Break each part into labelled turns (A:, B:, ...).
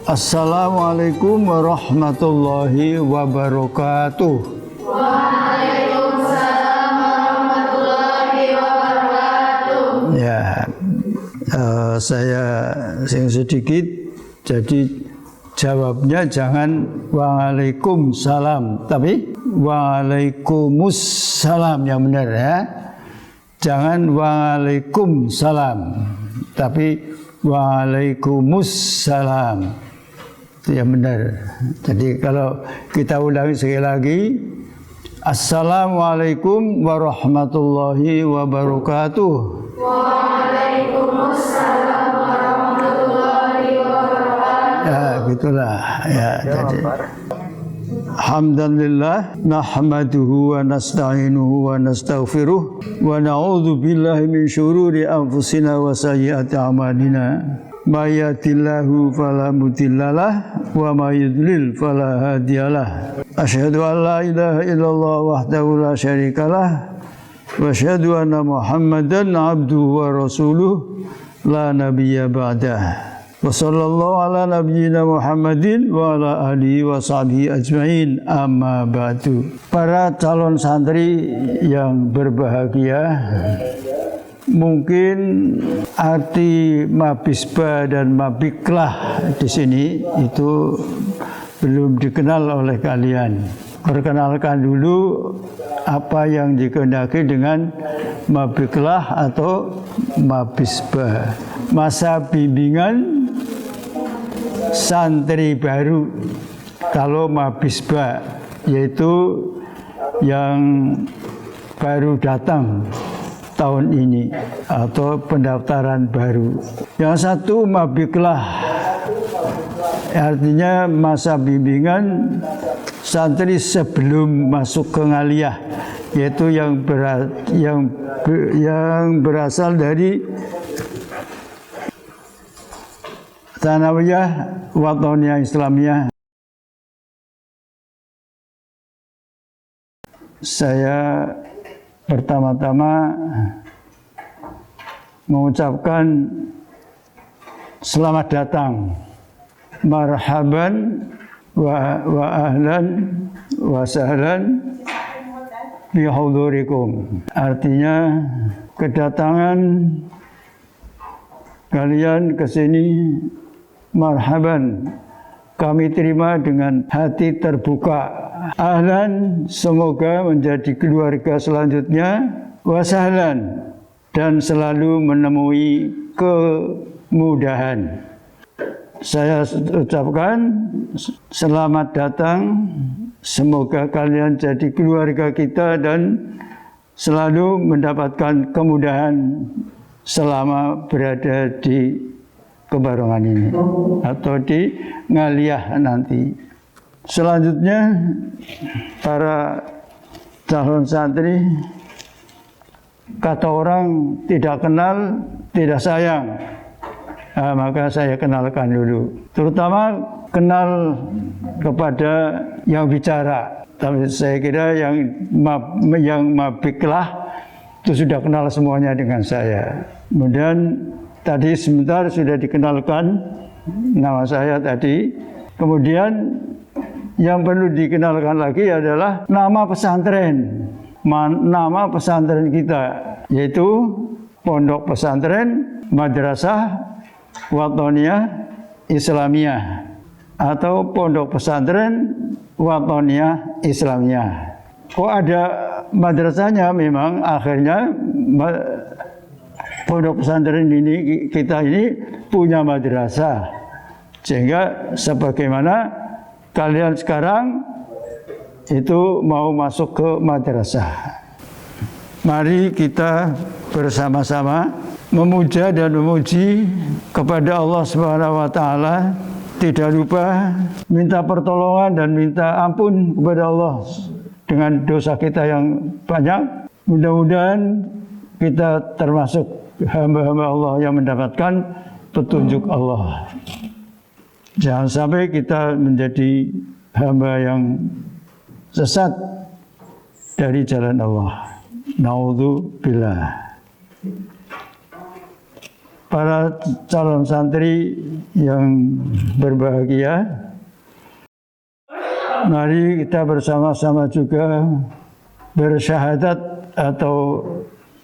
A: Assalamualaikum warahmatullahi wabarakatuh.
B: Waalaikumsalam warahmatullahi wabarakatuh.
A: Ya, saya sing sedikit, jadi jawabnya jangan waalaikumsalam, tapi waalaikumsalam yang benar ya. Jangan waalaikumsalam, tapi waalaikumsalam. Itu yang benar. Jadi kalau kita ulangi sekali lagi, Assalamualaikum warahmatullahi wabarakatuh.
B: Waalaikumsalam warahmatullahi wabarakatuh.
A: Ya, gitulah. Ya, jadi Alhamdulillah nahmaduhu wa nasta'inuhu wa nastaghfiruh wa na'udzu billahi min syururi anfusina wa sayyiati a'malina. May yahdihillahu fala mudhillalah wa may yudlil fala hadiyalah. Asyhadu an la ilaha illallah wahdahu la syarikalah wa asyhadu anna Muhammadan abduhu wa rasuluh la nabiyya ba'dah. Wa sallallahu ala nabiyyina Muhammadin wa ala alihi wa sahbihi ajma'in, amma ba'du. Para calon santri yang berbahagia, mungkin arti mabisba dan mabiklah di sini itu belum dikenal oleh kalian. Perkenalkan dulu apa yang dikehendaki dengan mabiklah atau mabisba. Masa bimbingan santri baru. Kalau mabisba yaitu yang baru datang tahun ini atau pendaftaran baru. Yang satu mabiklah, artinya masa bimbingan santri sebelum masuk ke ngaliyah, yaitu yang berasal dari Tsanawiyah Watoniyah Islamiyah. Saya pertama-tama mengucapkan selamat datang, marhaban wa ahlan wa sahlan bi hudurikum. Artinya kedatangan kalian ke sini marhaban, kami terima dengan hati terbuka. Ahlan, semoga menjadi keluarga selanjutnya. Wasahlan, dan selalu menemui kemudahan. Saya ucapkan selamat datang, semoga kalian jadi keluarga kita dan selalu mendapatkan kemudahan selama berada di kebarongan ini atau di ngaliyah nanti. Selanjutnya para calon santri, kata orang tidak kenal tidak sayang. Maka saya kenalkan dulu. Terutama kenal kepada yang bicara. Tapi saya kira yang mabiklah itu sudah kenal semuanya dengan saya. Kemudian tadi sebentar sudah dikenalkan nama saya tadi. Kemudian yang perlu dikenalkan lagi adalah nama pesantren. Nama pesantren kita yaitu Pondok Pesantren Madrasah Watoniyah Islamiyah atau Pondok Pesantren Watoniyah Islamiyah. Kok ada madrasahnya? Memang akhirnya Pondok Pesantren ini kita ini punya madrasah, sehingga sebagaimana kalian sekarang itu mau masuk ke madrasah. Mari kita bersama-sama memuja dan memuji kepada Allah Subhanahu wa taala. Tidak lupa minta pertolongan dan minta ampun kepada Allah dengan dosa kita yang banyak. Mudah-mudahan kita termasuk hamba-hamba Allah yang mendapatkan petunjuk Allah. Jangan sampai kita menjadi hamba yang sesat dari jalan Allah. Naudzubillah. para calon santri yang berbahagia, mari kita bersama-sama juga bersyahadat atau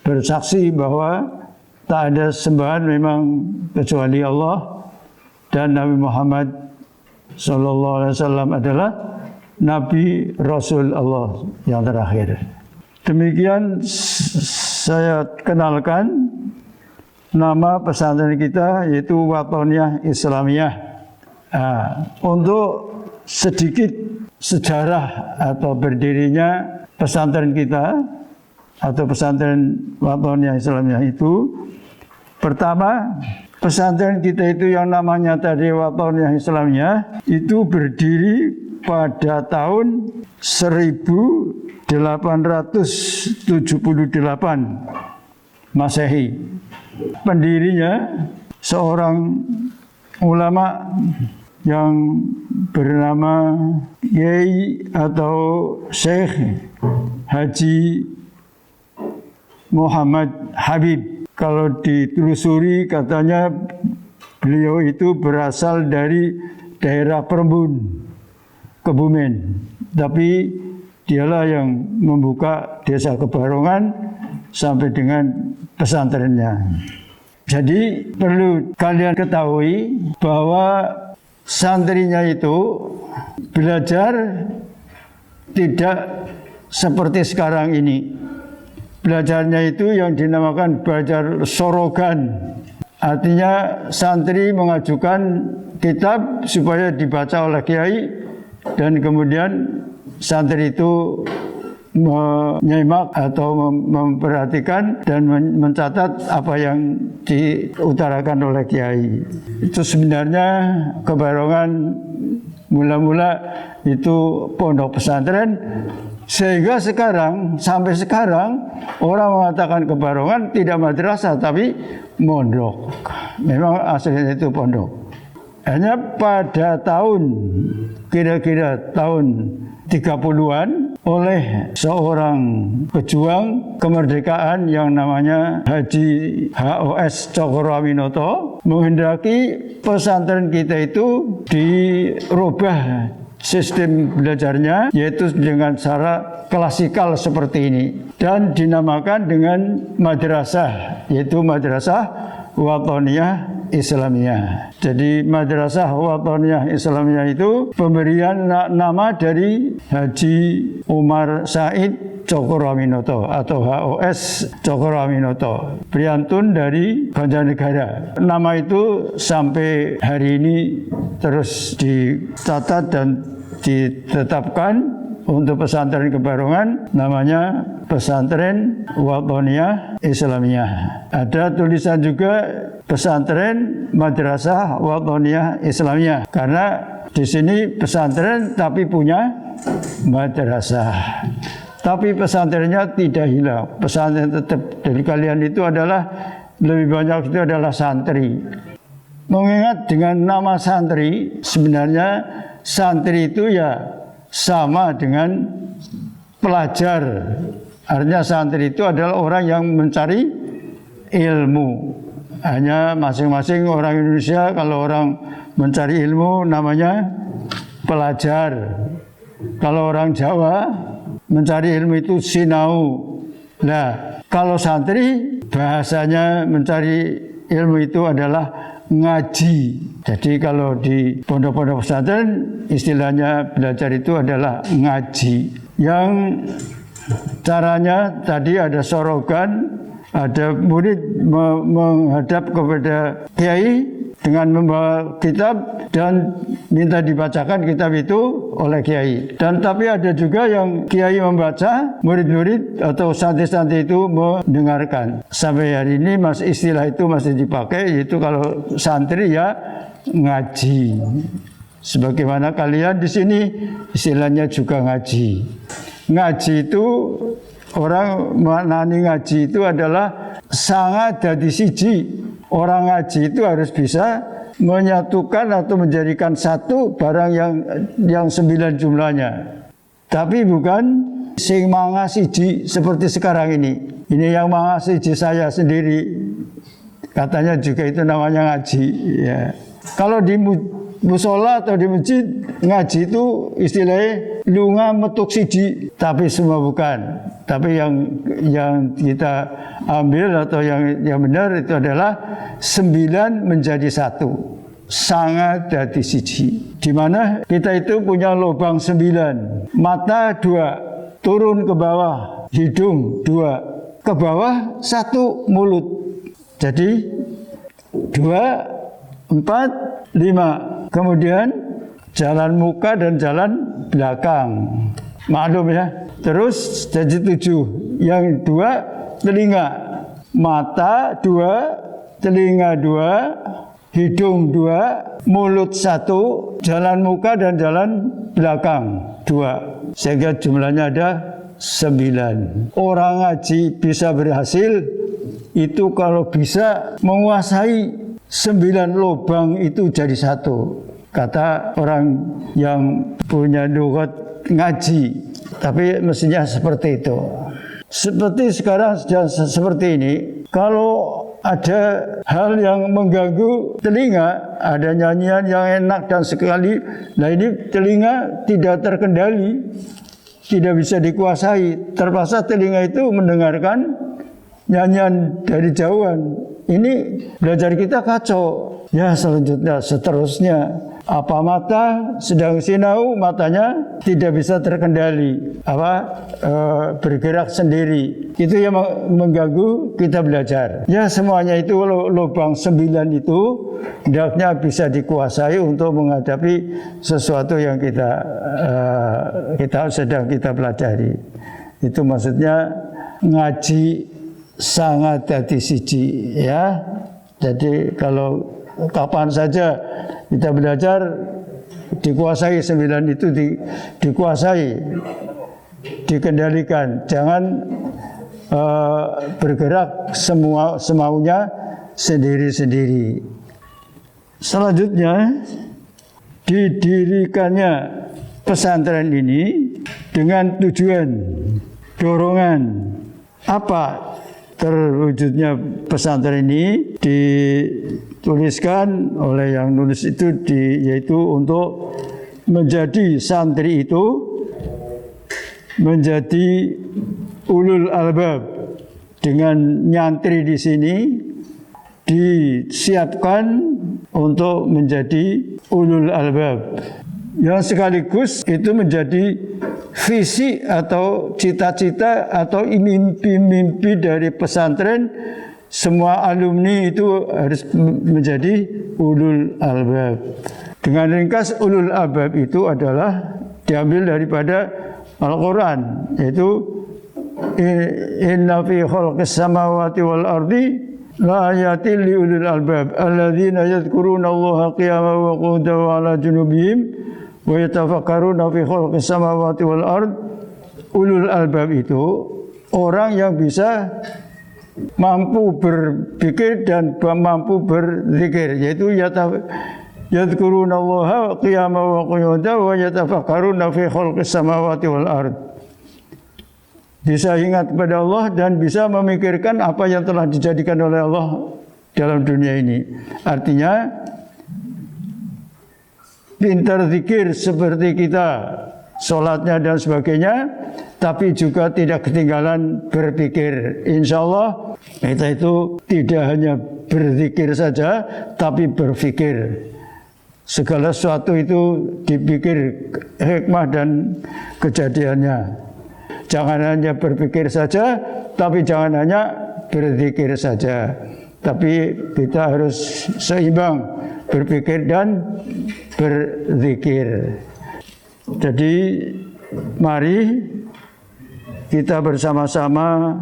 A: bersaksi bahwa tak ada sembahan memang kecuali Allah dan Nabi Muhammad sallallahu alaihi wasallam adalah Nabi Rasul Allah yang terakhir. Demikian saya kenalkan nama pesantren kita, yaitu Watoniyah Islamiyah. Untuk sedikit sejarah atau berdirinya pesantren kita atau pesantren Watoniyah Islamiyah itu, pertama, pesantren kita itu yang namanya tadi Watoniyah Islamiyah itu berdiri pada tahun 1878 Masehi. Pendirinya seorang ulama yang bernama Kiai atau Syekh Haji Muhammad Habib. Kalau ditelusuri katanya beliau itu berasal dari daerah Perembun, Kebumen. Tapi dialah yang membuka desa Kebarongan sampai dengan pesantrennya. Jadi perlu kalian ketahui bahwa santrinya itu belajar tidak seperti sekarang ini. Belajarnya itu yang dinamakan belajar sorogan. Artinya santri mengajukan kitab supaya dibaca oleh kiai dan kemudian santri itu menyimak atau memperhatikan dan mencatat apa yang diutarakan oleh kiai. Itu sebenarnya Kebarongan mula-mula itu pondok pesantren, sehingga sekarang sampai sekarang orang mengatakan Kebarongan tidak madrasah tapi pondok. Memang aslinya itu pondok. Hanya pada kira-kira tahun 30-an oleh seorang pejuang kemerdekaan yang namanya Haji HOS Cokroaminoto menghendaki pesantren kita itu dirubah sistem belajarnya, yaitu dengan cara klasikal seperti ini, dan dinamakan dengan madrasah, yaitu Madrasah Watoniyah Islamiyah. Jadi Madrasah Watoniyah Islamiyah itu pemberian nama dari Haji Umar Said Cokroaminoto atau HOS Cokroaminoto, priantun dari Banjarnegara. Nama itu sampai hari ini terus dicatat dan ditetapkan untuk pesantren Kebarongan, namanya Pesantren Watoniyah Islamiyah. Ada tulisan juga Pesantren Madrasah Watoniyah Islamiyah, karena di sini pesantren tapi punya madrasah. Tapi pesantrennya tidak hilang, pesantren tetap. Dari kalian itu adalah lebih banyak itu adalah santri. Mengingat dengan nama santri, sebenarnya santri itu ya sama dengan pelajar. Artinya santri itu adalah orang yang mencari ilmu. Hanya masing-masing orang Indonesia kalau orang mencari ilmu namanya pelajar. Kalau orang Jawa mencari ilmu itu sinau. Nah, kalau santri bahasanya mencari ilmu itu adalah ngaji. Jadi kalau di pondok-pondok pesantren istilahnya belajar itu adalah ngaji. Yang caranya tadi ada sorogan, ada murid menghadap kepada kiai dengan membawa kitab dan minta dibacakan kitab itu oleh kiai. Dan tapi ada juga yang kiai membaca, murid-murid atau santri-santri itu mendengarkan. Sampai hari ini istilah itu masih dipakai, yaitu kalau santri ya ngaji. Sebagaimana kalian di sini istilahnya juga ngaji. Ngaji itu orang maknani ngaji itu adalah sangat dadi siji. Orang ngaji itu harus bisa menyatukan atau menjadikan satu barang yang 9 jumlahnya. Tapi bukan sing manga siji seperti sekarang ini. Ini yang manga siji saya sendiri. Katanya juga itu namanya ngaji. Ya. Kalau di musola atau di masjid ngaji itu istilahnya lunga metuk siji, tapi semua bukan. Tapi yang kita ambil atau yang benar itu adalah 9 menjadi 1. Sangat dadi siji. Di mana kita itu punya lubang 9, mata 2, turun ke bawah, hidung 2, ke bawah 1 mulut. Jadi 2, 4, 5. Kemudian jalan muka dan jalan belakang. Maklum ya. Terus jadi 7. Yang 2 telinga. Mata 2, telinga 2, hidung 2, mulut 1, jalan muka dan jalan belakang 2. Sehingga jumlahnya ada 9. Orang ngaji bisa berhasil itu kalau bisa menguasai 9 lubang itu jadi 1. Kata orang yang punya lughat ngaji. Tapi mestinya seperti itu. Seperti sekarang seperti ini, kalau ada hal yang mengganggu telinga, ada nyanyian yang enak dan sekali, nah ini telinga tidak terkendali, tidak bisa dikuasai. Terpaksa telinga itu mendengarkan nyanyian dari jauhan. Ini belajar kita kacau. Ya seterusnya. Apa mata sedang sinau, matanya tidak bisa terkendali, bergerak sendiri. Itu yang mengganggu kita belajar. Ya semuanya itu lubang 9 itu hendaknya bisa dikuasai untuk menghadapi sesuatu yang kita sedang kita pelajari. Itu maksudnya ngaji sangat dadi siji ya. Jadi kalau kapan saja kita belajar dikuasai 9 itu dikuasai, dikendalikan, jangan bergerak semaunya sendiri-sendiri. Selanjutnya didirikannya pesantren ini dengan tujuan, dorongan apa terwujudnya pesantren ini dituliskan oleh yang nulis itu yaitu untuk menjadi santri itu menjadi ulul albab. Dengan nyantri di sini disiapkan untuk menjadi ulul albab. Yang sekaligus itu menjadi visi atau cita-cita atau mimpi-mimpi dari pesantren. Semua alumni itu harus menjadi ulul albab. Dengan ringkas, ulul albab itu adalah diambil daripada Al-Quran, yaitu inna fi khalqis samawati wal ardi la ayatin li ulil albab alladzina yadhkuruna Allaha qiyaman wa qu'udan wa 'ala junubihim wa yatafakkaruna fi khalqis samawati wal ard. Ulul albab itu orang yang bisa mampu berpikir dan mampu berzikir, yaitu yadhkuruna Allaha qiyaman wa qu'udan wa yatafakkaruna fi khalqis samawati wal ard. Bisa ingat kepada Allah dan bisa memikirkan apa yang telah dijadikan oleh Allah dalam dunia ini. Artinya pintar zikir seperti kita, sholatnya dan sebagainya, tapi juga tidak ketinggalan berpikir. Insya Allah kita itu tidak hanya berzikir saja, tapi berpikir. Segala sesuatu itu dipikir hikmah dan kejadiannya. Jangan hanya berpikir saja, tapi jangan hanya berzikir saja. Tapi kita harus seimbang berpikir dan berzikir. Jadi mari kita bersama-sama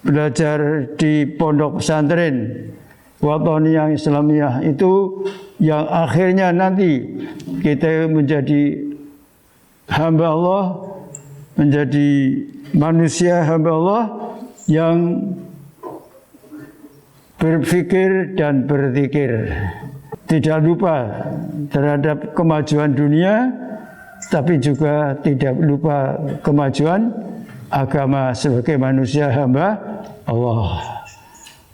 A: belajar di pondok pesantren Wathaniyah Islamiyah itu yang akhirnya nanti kita menjadi hamba Allah, menjadi manusia hamba Allah yang berpikir dan berzikir. Tidak lupa terhadap kemajuan dunia, tapi juga tidak lupa kemajuan agama sebagai manusia hamba Allah.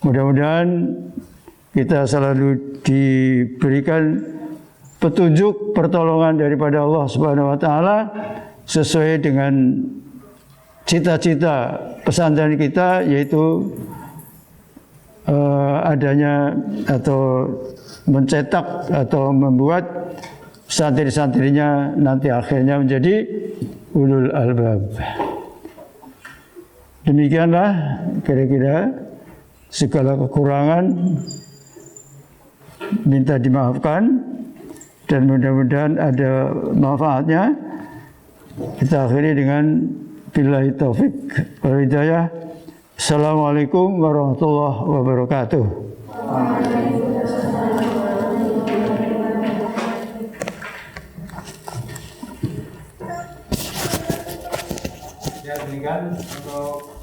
A: Mudah-mudahan kita selalu diberikan petunjuk pertolongan daripada Allah Subhanahu wa taala sesuai dengan cita-cita pesantren kita, yaitu adanya atau mencetak atau membuat santri-santrinya nanti akhirnya menjadi ulul albab. Demikianlah kira-kira, segala kekurangan minta dimaafkan dan mudah-mudahan ada manfaatnya. Kita akhiri dengan billahi taufik wal hidayah. Assalamualaikum warahmatullahi wabarakatuh.
C: Ya, demikian untuk